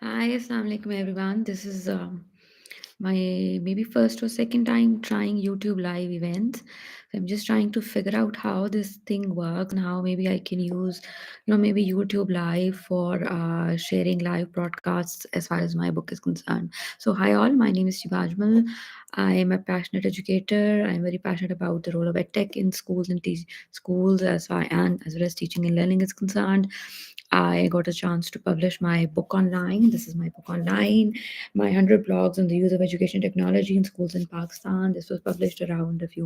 Hi, assalamu alaikum everyone. This is my maybe first or second time trying YouTube live events. So I'm just trying to figure out how this thing works and how maybe I can use, maybe YouTube live for sharing live broadcasts as far as my book is concerned. So hi all, my name is Shivajmal. I am a passionate educator. I'm very passionate about the role of edtech in schools and schools as well as teaching and learning is concerned. I got a chance to publish my book online. This is my book online, my 100 blogs on the use of education technology in schools in Pakistan. This was published around a few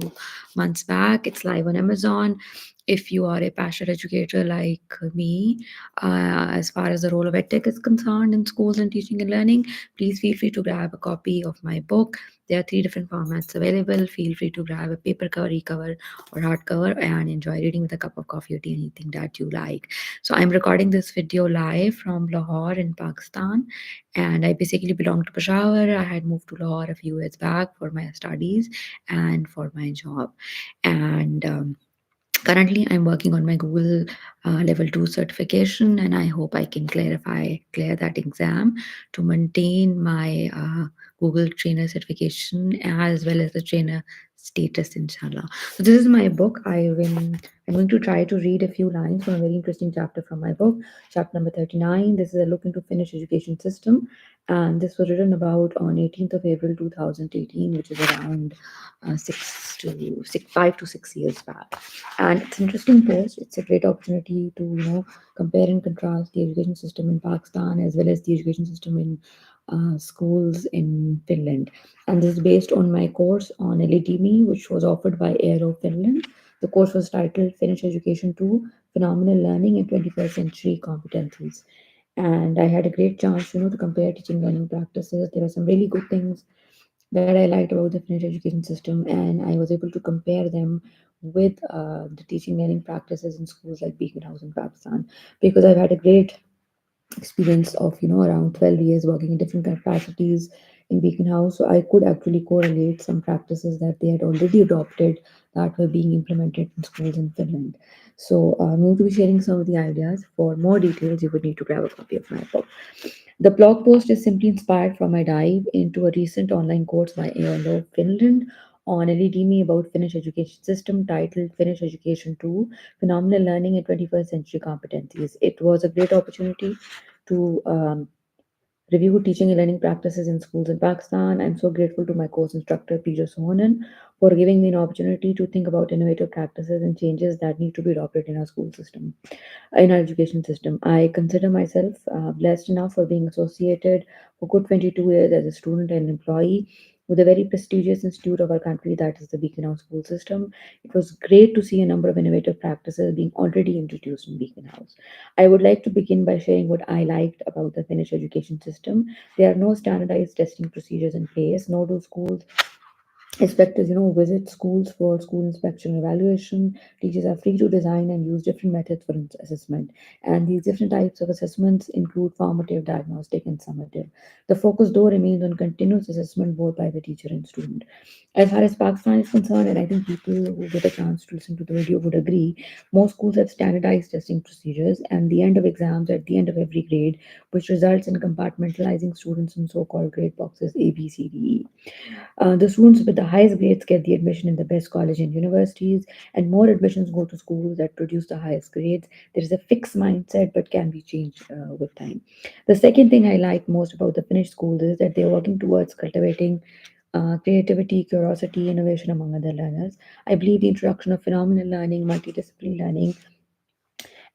months back. It's live on Amazon. If you are a passionate educator like me, as far as the role of edtech is concerned in schools and teaching and learning, please feel free to grab a copy of my book. There are three different formats available. Feel free to grab a paper cover, e-cover, or hardcover and enjoy reading with a cup of coffee or tea, anything that you like. So I'm recording this video live from Lahore in Pakistan, and I basically belong to Peshawar. I had moved to Lahore a few years back for my studies and for my job, and currently I'm working on my Google level 2 certification, and I hope I can clear that exam to maintain my Google trainer certification as well as the trainer status, inshallah. So this is my book. I'm going to try to read a few lines from a very interesting chapter from my book, chapter number 39. This is a look into Finnish education system, and this was written about on 18th of April 2018, which is around 5 to 6 years back. And it's an interesting post. It's a great opportunity to compare and contrast the education system in Pakistan as well as the education system in schools in Finland. And this is based on my course on LEDME, which was offered by Aero Finland. The course was titled Finnish Education 2: Phenomenal Learning in 21st Century Competencies. And I had a great chance, to compare teaching learning practices. There were some really good things that I liked about the Finnish education system, and I was able to compare them with the teaching learning practices in schools like Beacon House in Pakistan, because I've had a great experience of around 12 years working in different capacities in Beacon House. So I could actually correlate some practices that they had already adopted that were being implemented in schools in Finland. So I'm going to be sharing some of the ideas. For more details, you would need to grab a copy of my book. The blog post is simply inspired from my dive into a recent online course by ALO Finland on LEDME about Finnish education system titled Finnish Education 2: Phenomenal Learning in 21st Century Competencies. It was a great opportunity to review teaching and learning practices in schools in Pakistan. I'm so grateful to my course instructor, Peter Sohonen, for giving me an opportunity to think about innovative practices and changes that need to be adopted in our school system, in our education system. I consider myself blessed enough for being associated for good 22 years as a student and employee with a very prestigious institute of our country, that is the Beacon House school system. It was great to see a number of innovative practices being already introduced in Beacon House. I would like to begin by sharing what I liked about the Finnish education system. There are no standardized testing procedures in place, nor do schools inspectors, visit schools for school inspection and evaluation. Teachers are free to design and use different methods for assessment. And these different types of assessments include formative, diagnostic, and summative. The focus, though, remains on continuous assessment both by the teacher and student. As far as Pakistan is concerned, and I think people who get a chance to listen to the video would agree, most schools have standardized testing procedures and the end of exams at the end of every grade, which results in compartmentalizing students in so called grade boxes A, B, C, D, E. The students with the highest grades get the admission in the best college and universities, and more admissions go to schools that produce the highest grades. There is a fixed mindset, but can be changed with time. The second thing I like most about the Finnish schools is that they're working towards cultivating creativity, curiosity, innovation among other learners. I believe the introduction of phenomenal learning, multidisciplinary learning,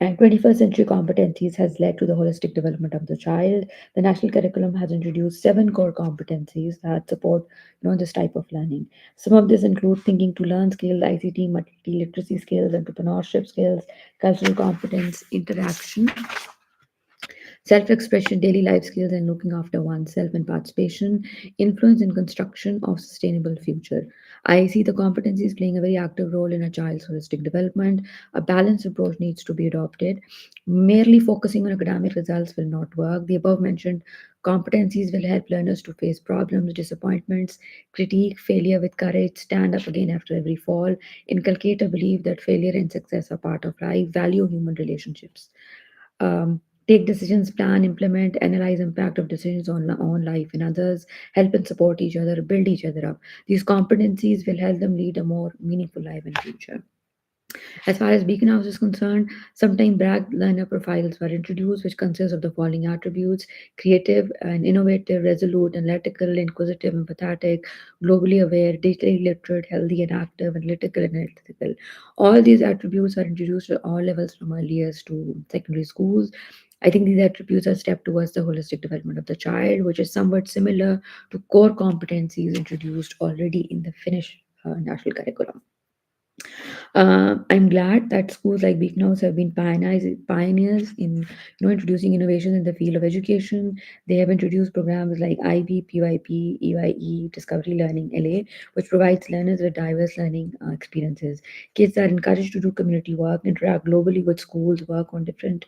and 21st century competencies has led to the holistic development of the child. The national curriculum has introduced seven core competencies that support this type of learning. Some of this include thinking to learn skills, ICT, multi-literacy skills, entrepreneurship skills, cultural competence, interaction, self expression, daily life skills, and looking after oneself and participation, influence in construction of sustainable future. I see the competencies playing a very active role in a child's holistic development. A balanced approach needs to be adopted. Merely focusing on academic results will not work. The above mentioned competencies will help learners to face problems, disappointments, critique failure with courage, stand up again after every fall, inculcate a belief that failure and success are part of life, value human relationships. take decisions, plan, implement, analyze impact of decisions on life and others, help and support each other, build each other up. These competencies will help them lead a more meaningful life in future. As far as Beacon House is concerned, sometime brag learner profiles were introduced, which consist of the following attributes: creative and innovative, resolute, analytical, inquisitive, empathetic, globally aware, digitally literate, healthy and active, analytical and ethical. All these attributes are introduced at all levels from earliest to secondary schools. I think these attributes are a step towards the holistic development of the child, which is somewhat similar to core competencies introduced already in the Finnish national curriculum. I'm glad that schools like Beacon House have been pioneers in introducing innovations in the field of education. They have introduced programs like IB, PYP, EYE, Discovery Learning LA, which provides learners with diverse learning experiences. Kids are encouraged to do community work, interact globally with schools, work on different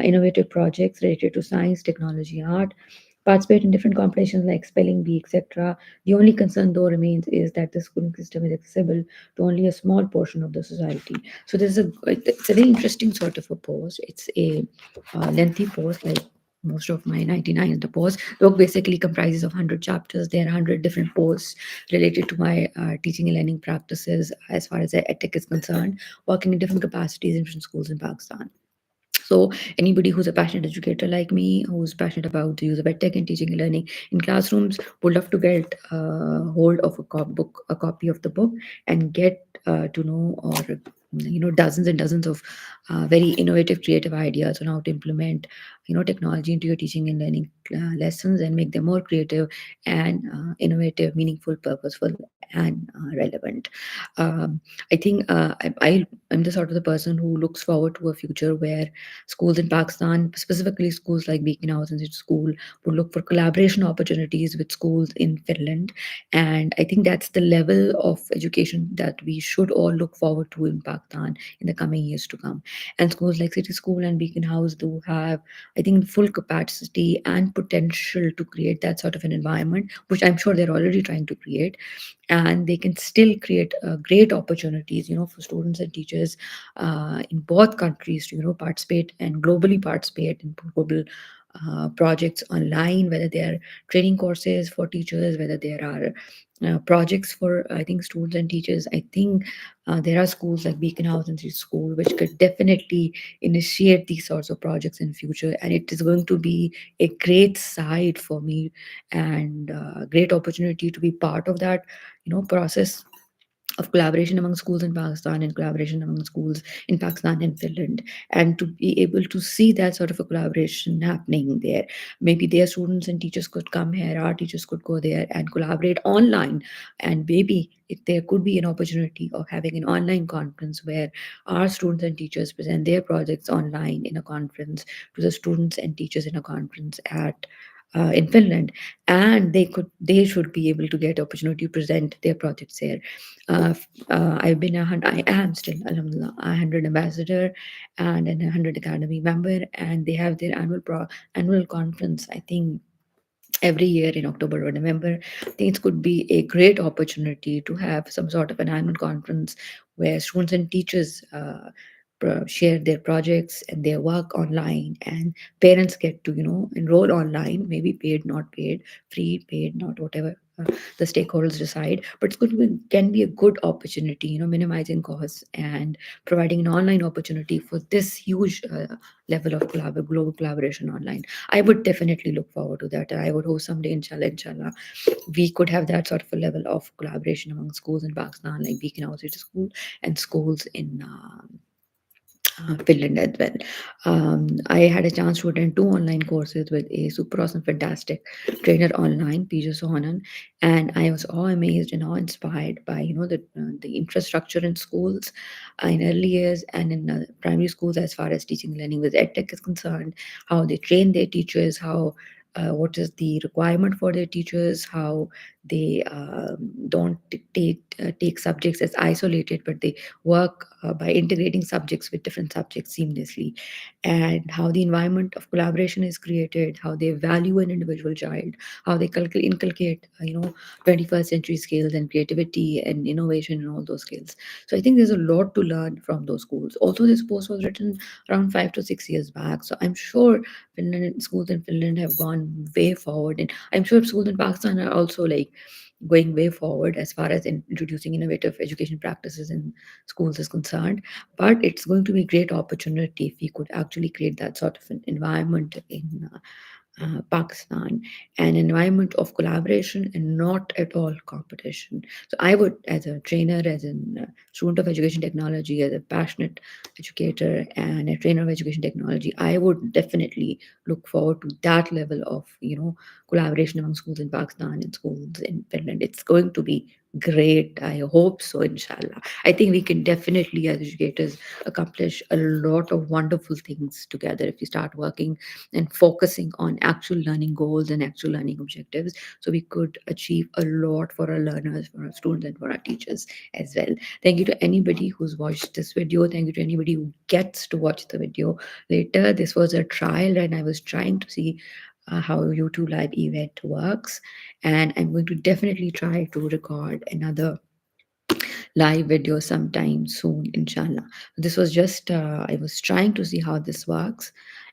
innovative projects related to science, technology, and art. Participate in different competitions like spelling bee, etc. The only concern, though, remains is that the schooling system is accessible to only a small portion of the society. So it's a very interesting sort of a post. It's a lengthy post, like most of my 99 in the post. The book basically comprises of 100 chapters. There are 100 different posts related to my teaching and learning practices as far as the edtech is concerned, working in different capacities in different schools in Pakistan. So anybody who's a passionate educator like me, who's passionate about the use of edtech in teaching and learning in classrooms, would love to get hold of a copy of the book, and get to know, or dozens and dozens of very innovative, creative ideas on how to implement technology into your teaching and learning lessons, and make them more creative and innovative, meaningful, purposeful, and relevant. Um, I think I'm the sort of the person who looks forward to a future where schools in Pakistan, specifically schools like Beacon House and School, would look for collaboration opportunities with schools in Finland. And I think that's the level of education that we should all look forward to in Pakistan in the coming years to come. And schools like City School and Beacon House do have, I think, full capacity and potential to create that sort of an environment, which I'm sure they're already trying to create. And they can still create great opportunities, for students and teachers in both countries to participate and globally participate in global projects online, whether they are training courses for teachers, whether there are projects for, I think, students and teachers. I think there are schools like Beacon House and City School which could definitely initiate these sorts of projects in future, and it is going to be a great side for me, and great opportunity to be part of that process of collaboration among schools in Pakistan and collaboration among schools in Pakistan and Finland, and to be able to see that sort of a collaboration happening there. Maybe their students and teachers could come here, our teachers could go there and collaborate online, and maybe if there could be an opportunity of having an online conference where our students and teachers present their projects online in a conference to the students and teachers in a conference at in Finland, and they should be able to get opportunity to present their projects here. I am still, alhamdulillah, a 100 ambassador and a 100 academy member, and they have their annual conference, I think, every year in October or November. I think it could be a great opportunity to have some sort of an annual conference where students and teachers share their projects and their work online, and parents get to enroll online, maybe paid, not paid, free, paid, not, whatever the stakeholders decide. But can be a good opportunity, minimizing costs and providing an online opportunity for this huge level of global collaboration online. I would definitely look forward to that. I would hope someday, inshallah, we could have that sort of a level of collaboration among schools in Pakistan, like Beacon House School and schools in Finland as well. I had a chance to attend two online courses with a super awesome, fantastic trainer online, Peter Sohanan, and I was all amazed and awe inspired by the infrastructure in schools in early years and in primary schools as far as teaching and learning with edtech is concerned. How they train their teachers, how what is the requirement for their teachers, how they don't take subjects as isolated, but they work by integrating subjects with different subjects seamlessly, and how the environment of collaboration is created, how they value an individual child, how they inculcate 21st century skills and creativity and innovation and all those skills. So I think there's a lot to learn from those schools. Also, this post was written around 5 to 6 years back, so I'm sure schools in Finland have gone way forward, and I'm sure schools in Pakistan are also like going way forward as far as introducing innovative education practices in schools is concerned. But it's going to be a great opportunity if we could actually create that sort of an environment in Pakistan, an environment of collaboration and not at all competition. So I would, as a trainer, as a student of education technology, as a passionate educator and a trainer of education technology, I would definitely look forward to that level of collaboration among schools in Pakistan and schools in Finland. It's going to be great. I hope so, inshallah. I think we can definitely, as educators, accomplish a lot of wonderful things together if we start working and focusing on actual learning goals and actual learning objectives, so we could achieve a lot for our learners, for our students, and for our teachers as well. Thank you to anybody who's watched this video. Thank you to anybody who gets to watch the video later. This was a trial, and I was trying to see how YouTube live event works, and I'm going to definitely try to record another live video sometime soon, inshallah. This was just, I was trying to see how this works,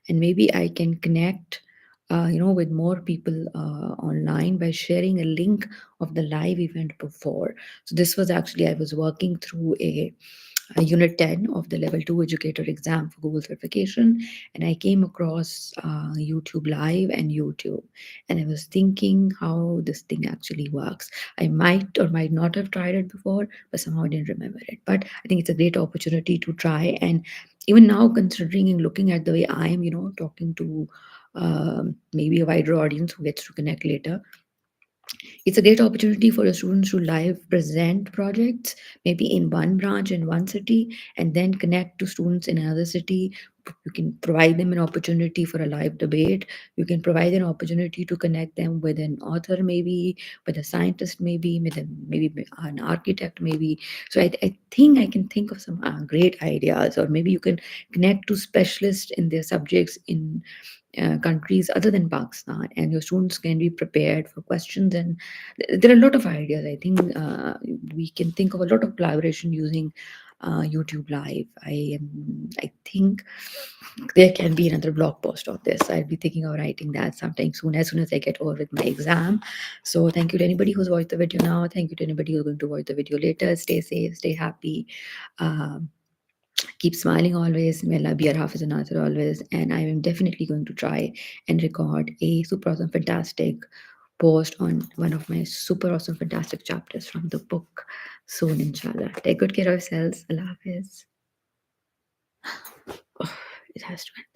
and maybe I can connect, with more people online by sharing a link of the live event before. So this was actually, I was working through a unit 10 of the level 2 educator exam for Google certification, and I came across YouTube live and YouTube, and I was thinking how this thing actually works. I might or might not have tried it before, but somehow I didn't remember it. But I think it's a great opportunity to try. And even now, considering and looking at the way I am, talking to maybe a wider audience who gets to connect later, it's a great opportunity for the students to live present projects, maybe in one branch in one city, and then connect to students in another city. You can provide them an opportunity for a live debate. You can provide an opportunity to connect them with an author, maybe with a scientist, maybe an architect, maybe. So I think I can think of some great ideas, or maybe you can connect to specialists in their subjects in countries other than Pakistan, and your students can be prepared for questions. And there are a lot of ideas. I think we can think of a lot of collaboration using YouTube Live. I think there can be another blog post on this. I'll be thinking of writing that sometime soon, as soon as I get over with my exam. So thank you to anybody who's watched the video now. Thank you to anybody who's going to watch the video later. Stay safe, stay happy. Um, Keep smiling always. May Allah be your Hafiz and Nasir always. And I am definitely going to try and record a super awesome, fantastic post on one of my super awesome, fantastic chapters from the book soon, inshallah. Take good care of yourselves. Allah Hafiz. Oh, it has to end.